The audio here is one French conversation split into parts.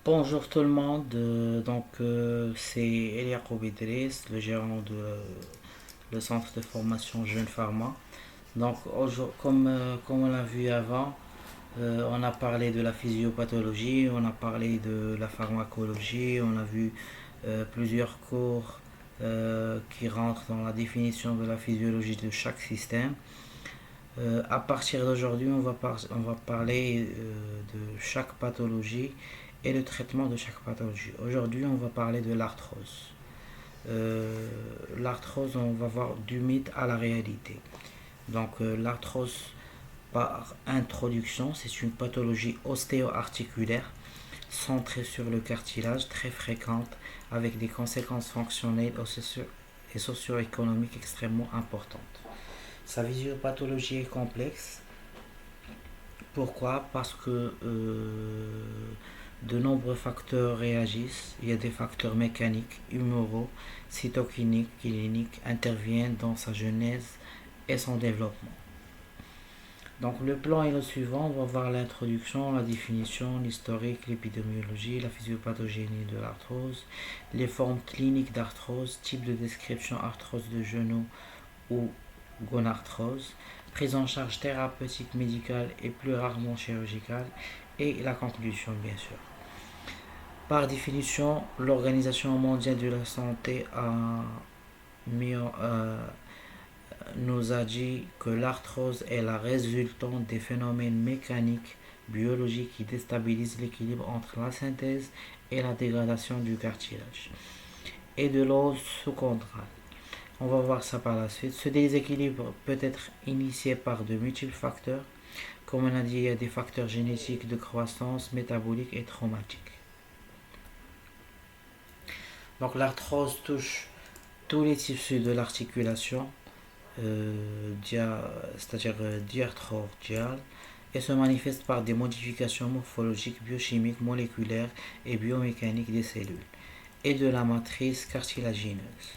Bonjour tout le monde, c'est Elia Idriss, le gérant de le centre de formation Jeune Pharma. Comme on l'a vu avant, on a parlé de la physiopathologie, on a parlé de la pharmacologie, on a vu plusieurs cours qui rentrent dans la définition de la physiologie de chaque système. À partir d'aujourd'hui, on va parler de chaque pathologie et le traitement de chaque pathologie. Aujourd'hui, on va parler de l'arthrose. L'arthrose, on va voir du mythe à la réalité. L'arthrose, par introduction, c'est une pathologie ostéo-articulaire centrée sur le cartilage, très fréquente, avec des conséquences fonctionnelles et socio-économiques extrêmement importantes. Sa physiopathologie est complexe. Pourquoi? Parce que de nombreux facteurs réagissent. Il y a des facteurs mécaniques, humoraux, cytokiniques, cliniques interviennent dans sa genèse et son développement. Donc le plan est le suivant, on va voir l'introduction, la définition, l'historique, l'épidémiologie, la physiopathogénie de l'arthrose, les formes cliniques d'arthrose, type de description arthrose de genou ou gonarthrose, prise en charge thérapeutique médicale et plus rarement chirurgicale, et la conclusion bien sûr. Par définition, l'Organisation mondiale de la santé nous a dit que l'arthrose est la résultante des phénomènes mécaniques, biologiques qui déstabilisent l'équilibre entre la synthèse et la dégradation du cartilage et de l'os sous-chondral. On va voir ça par la suite. Ce déséquilibre peut être initié par de multiples facteurs. Comme on a dit, il y a des facteurs génétiques de croissance, métaboliques et traumatiques. Donc l'arthrose touche tous les tissus de l'articulation, c'est-à-dire diarthrodiale, et se manifeste par des modifications morphologiques, biochimiques, moléculaires et biomécaniques des cellules et de la matrice cartilagineuse,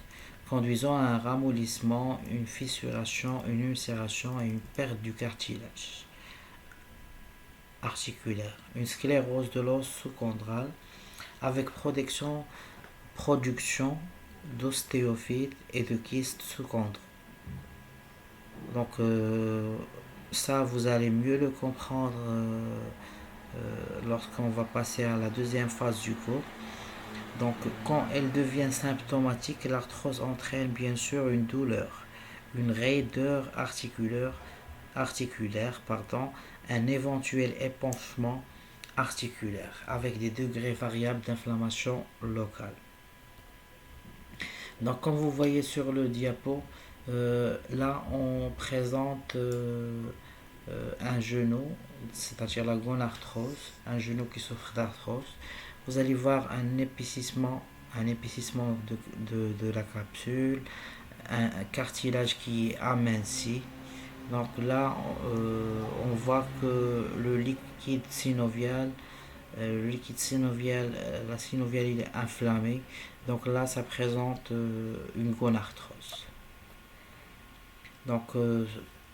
conduisant à un ramollissement, une fissuration, une ulcération et une perte du cartilage articulaire, une sclérose de l'os sous-chondral avec production d'ostéophytes et de kystes sous-chondraux. Donc ça, vous allez mieux le comprendre lorsqu'on va passer à la deuxième phase du cours. Donc quand elle devient symptomatique, l'arthrose entraîne bien sûr une douleur, une raideur articulaire, un éventuel épanchement articulaire avec des degrés variables d'inflammation locale. Donc comme vous voyez sur le diapo, là on présente un genou, c'est-à-dire la gonarthrose, un genou qui souffre d'arthrose. Vous allez voir un épaississement de la capsule, un cartilage qui est aminci. Donc là, on voit que le liquide synovial, la synoviale il est inflammé. Donc là, ça présente une gonarthrose. Donc,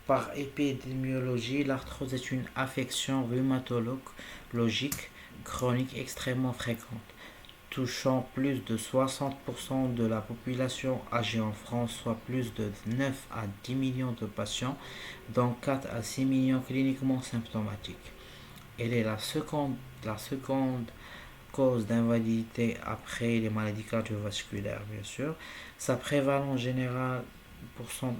par épidémiologie, l'arthrose est une affection rhumatologique chronique extrêmement fréquente, touchant plus de 60% de la population âgée en France, soit plus de 9 à 10 millions de patients, dont 4 à 6 millions cliniquement symptomatiques. Elle est la seconde cause d'invalidité après les maladies cardiovasculaires, bien sûr. Sa prévalence générale,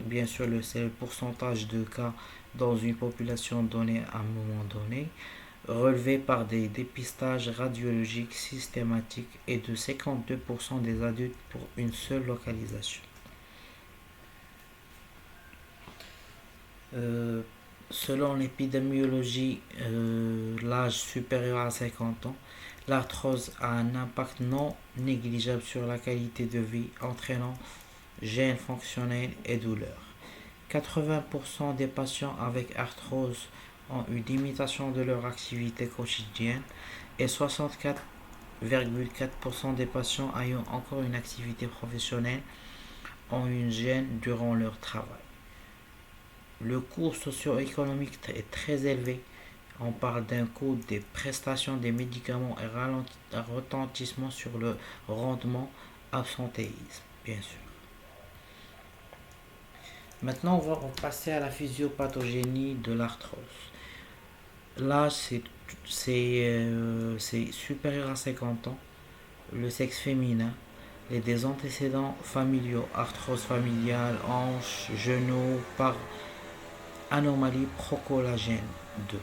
bien sûr, c'est le pourcentage de cas dans une population donnée à un moment donné, relevé par des dépistages radiologiques systématiques et de 52% des adultes pour une seule localisation. Euh, Selon l'épidémiologie, l'âge supérieur à 50 ans, l'arthrose a un impact non négligeable sur la qualité de vie, entraînant gênes fonctionnelles et douleurs. 80% des patients avec arthrose ont une limitation de leur activité quotidienne et 64,4% des patients ayant encore une activité professionnelle ont une gêne durant leur travail. Le coût socio-économique est très élevé On parle d'un coût des prestations des médicaments et retentissement sur le rendement, absentéisme, bien sûr. Maintenant, on va passer à la physiopathogénie de l'arthrose. Là, c'est supérieur à 50 ans, le sexe féminin, et des antécédents familiaux, arthrose familiale, hanche, genoux, par anomalie procollagène 2.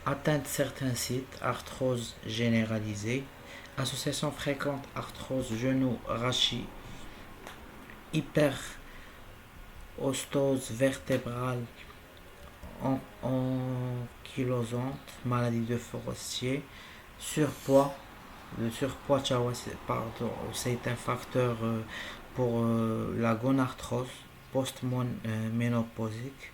Atteinte de certains sites, arthrose généralisée, association fréquente arthrose genou rachis, hyperostose vertébrale ankylosante, maladie de Forestier, surpoids. Le surpoids, c'est un facteur pour la gonarthrose post-ménopausique.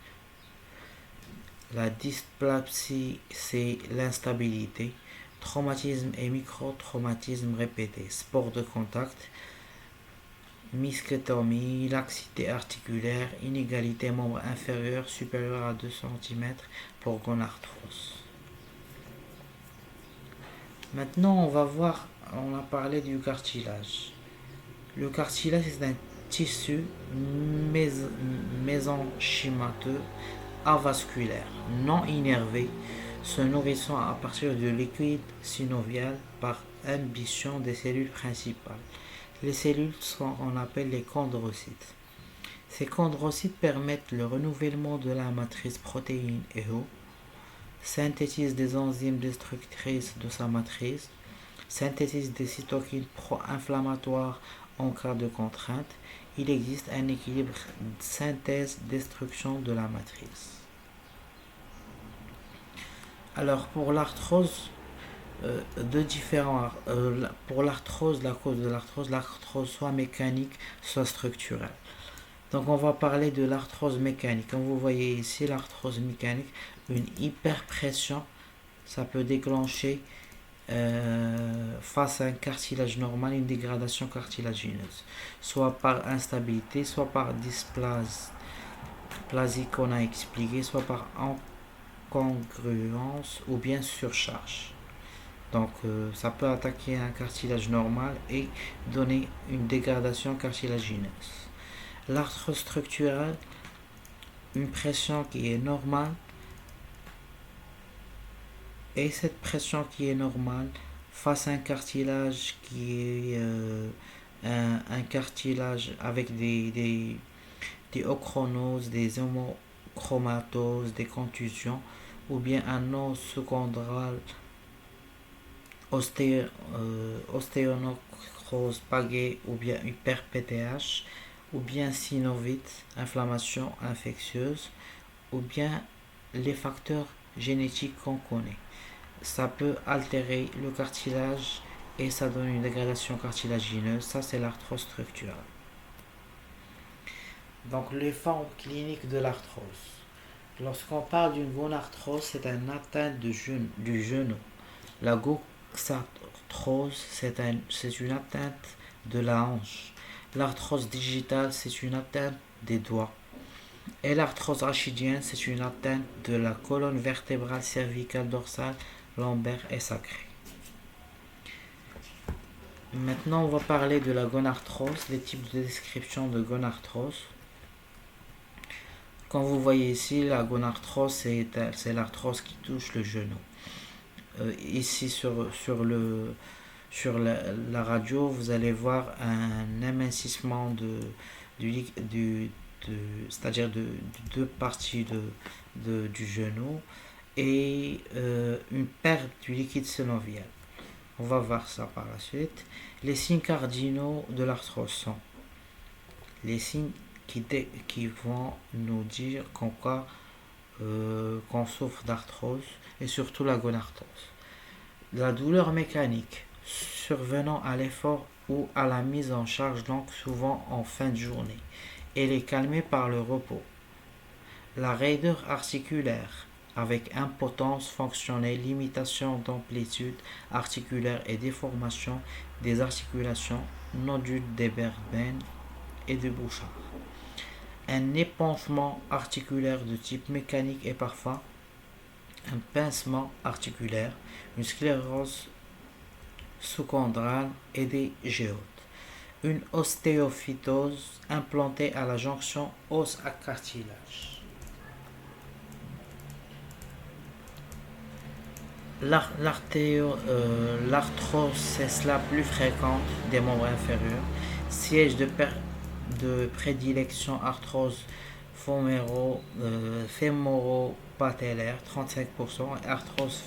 La dysplasie, c'est l'instabilité. Traumatisme et micro-traumatisme répétés. Sport de contact. Myxétomie, laxité articulaire, inégalité membre inférieur supérieur à 2 cm pour gonarthrose. Maintenant, on va voir, on a parlé du cartilage. Le cartilage est un tissu mésenchymateux avasculaire, non innervé, se nourrissant à partir du liquide synovial par imbibition des cellules principales. Les cellules sont, on appelle les chondrocytes. Ces chondrocytes permettent le renouvellement de la matrice protéine et eau, synthétise des enzymes destructrices de sa matrice, synthétise des cytokines pro-inflammatoires en cas de contrainte. Il existe un équilibre synthèse-destruction de la matrice. Alors pour l'arthrose, pour l'arthrose, la cause de l'arthrose soit mécanique, soit structurelle. Donc on va parler de l'arthrose mécanique. Comme vous voyez ici, l'arthrose mécanique, une hyperpression, ça peut déclencher face à un cartilage normal, une dégradation cartilagineuse, soit par instabilité, soit par dysplasie qu'on a expliqué, soit par incongruence ou bien surcharge. Donc ça peut attaquer un cartilage normal et donner une dégradation cartilagineuse. L'arthrose structurelle, une pression qui est normale, et cette pression qui est normale face à un cartilage qui est un cartilage avec des ochronoses, des hémochromatoses, des contusions, ou bien un os sous-chondral, ostéonochrose, pagay, ou bien hyper-PTH, ou bien synovite, inflammation infectieuse, ou bien les facteurs génétiques qu'on connaît. Ça peut altérer le cartilage et ça donne une dégradation cartilagineuse. Ça, c'est l'arthrose structurelle. Donc, les formes cliniques de l'arthrose. Lorsqu'on parle d'une gonarthrose, c'est une atteinte du genou. La goxarthrose, c'est une atteinte de la hanche. L'arthrose digitale, c'est une atteinte des doigts. Et l'arthrose rachidienne, c'est une atteinte de la colonne vertébrale cervicale dorsale, lombaire et sacrée. Maintenant, on va parler de la gonarthrose, les types de description de gonarthrose. Comme vous voyez ici, la gonarthrose, c'est l'arthrose qui touche le genou. Ici, sur la radio, vous allez voir un amincissement c'est-à-dire de deux parties du genou et une perte du liquide synovial. On va voir ça par la suite. Les signes cardinaux de l'arthrose sont les signes qui vont nous dire qu'on souffre d'arthrose et surtout la gonarthrose. La douleur mécanique survenant à l'effort ou à la mise en charge, donc souvent en fin de journée. Elle est calmée par le repos. La raideur articulaire avec impotence fonctionnelle, limitation d'amplitude articulaire et déformation des articulations, nodules d'Eberben et de Bouchard. Un épanchement articulaire de type mécanique et parfois un pincement articulaire, une sclérose sous-chondrale et des géodes. Une ostéophytose implantée à la jonction os à cartilage. L'arthrose est la plus fréquente des membres inférieurs. Siège de prédilection arthrose fémoro-patellaire 35% et arthrose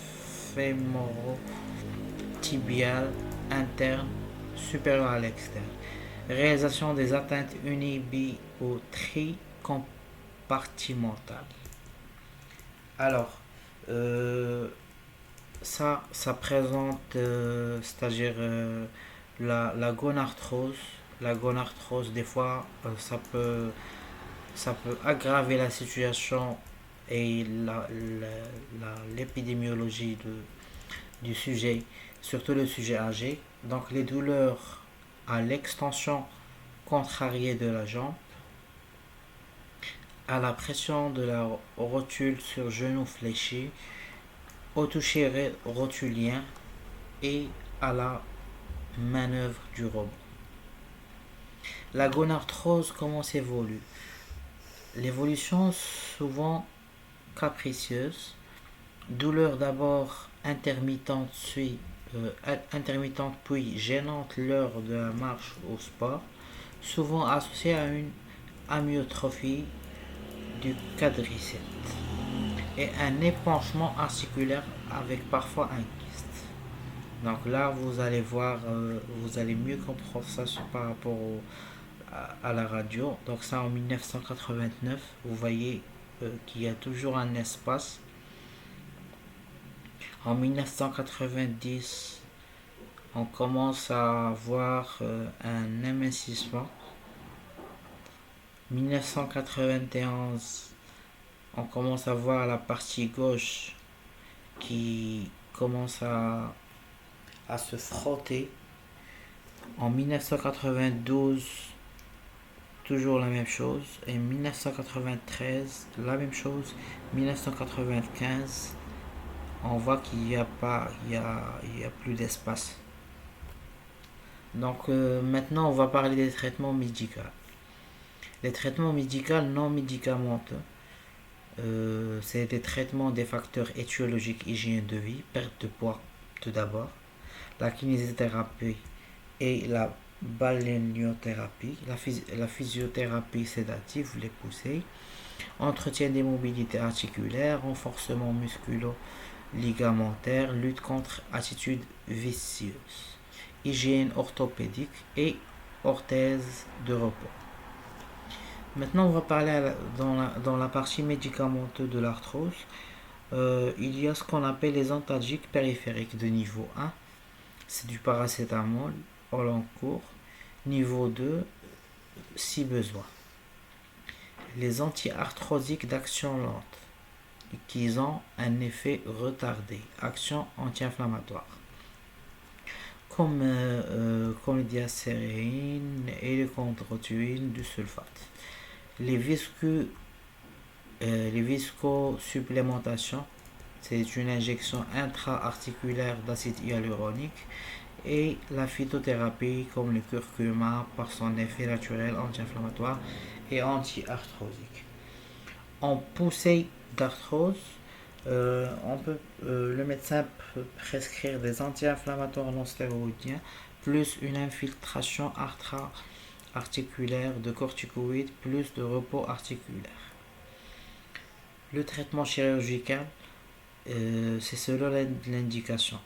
fémoro-tibiale interne supérieure à l'externe. Réalisation des atteintes unibi ou tricompartimentales. Alors, ça présente, c'est-à-dire la gonarthrose. La gonarthrose, des fois, ça peut aggraver la situation et l'épidémiologie du sujet, surtout le sujet âgé. Donc, les douleurs à l'extension contrariée de la jambe, à la pression de la rotule sur genou fléchi, au toucher rotulien et à la manœuvre du robot. La gonarthrose, comment s'évolue? L'évolution souvent capricieuse, douleur d'abord intermittente puis gênante lors de la marche au sport, souvent associée à une amyotrophie du quadriceps et un épanchement articulaire avec parfois un kyste. Donc là, vous allez voir, vous allez mieux comprendre ça par rapport à la radio. Donc ça en 1989, vous voyez qu'il y a toujours un espace. En 1990, on commence à voir un amincissement. 1991, on commence à voir la partie gauche qui commence à se frotter. En 1992, toujours la même chose. Et 1993, la même chose. 1995, on voit qu'il n'y a plus d'espace. Donc maintenant, on va parler des traitements médicaux. Les traitements médicaux non médicamenteux, c'est des traitements des facteurs étiologiques, hygiène de vie, perte de poids tout d'abord, la kinésithérapie et la balnéothérapie, la physiothérapie sédative, les poussées, entretien des mobilités articulaires, renforcement musculo-ligamentaire, lutte contre attitude vicieuse, hygiène orthopédique et orthèse de repos. Maintenant, on va parler dans la partie médicamenteuse de l'arthrose. Il y a ce qu'on appelle les antalgiques périphériques de niveau 1. C'est du paracétamol au long cours. Niveau 2, si besoin. Les anti-arthrosiques d'action lente, qui ont un effet retardé, action anti-inflammatoire, comme le diacéréine et le chondroïtine du sulfate. Les viscosupplémentations, c'est une injection intra-articulaire d'acide hyaluronique, et la phytothérapie comme le curcuma par son effet naturel anti-inflammatoire et anti-arthrosique. En poussée d'arthrose, le médecin peut prescrire des anti-inflammatoires non stéroïdiens plus une infiltration articulaire de corticoïdes plus de repos articulaire. Le traitement chirurgical, c'est selon l'indication.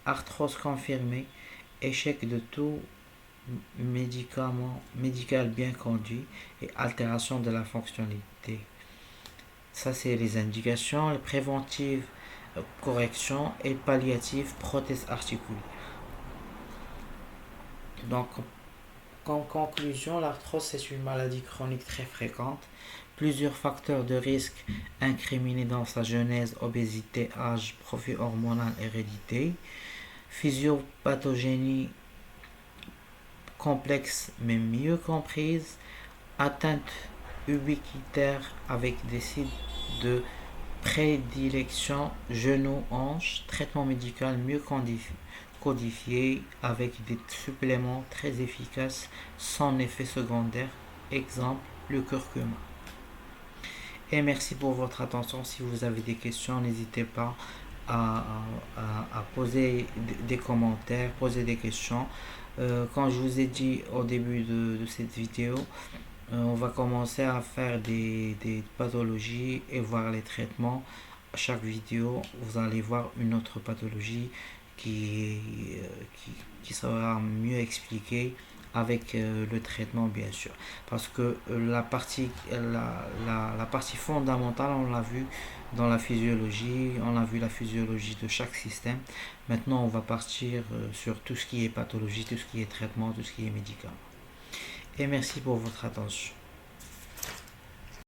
Arthrose confirmée, échec de tout médical bien conduit et altération de la fonctionnalité. Ça, c'est les indications. Les préventives, correction, et palliatives, prothèse articulaire. Donc, en conclusion, l'arthrose, c'est une maladie chronique très fréquente. Plusieurs facteurs de risque incriminés dans sa genèse: obésité, âge, profil hormonal, hérédité, physiopathogénie complexe mais mieux comprise, atteinte ubiquitaire avec des sites de Prédilection genou-hanche, traitement médical mieux codifié avec des suppléments très efficaces sans effet secondaire. Exemple, le curcuma. Et merci pour votre attention. Si vous avez des questions, n'hésitez pas à, à poser des commentaires, poser des questions. Quand je vous ai dit au début de cette vidéo, on va commencer à faire des pathologies et voir les traitements. À chaque vidéo, vous allez voir une autre pathologie qui, qui sera mieux expliquée avec le traitement bien sûr. Parce que la partie fondamentale, on l'a vu dans la physiologie, on a vu la physiologie de chaque système. Maintenant, on va partir sur tout ce qui est pathologie, tout ce qui est traitement, tout ce qui est médicament. Et merci pour votre attention.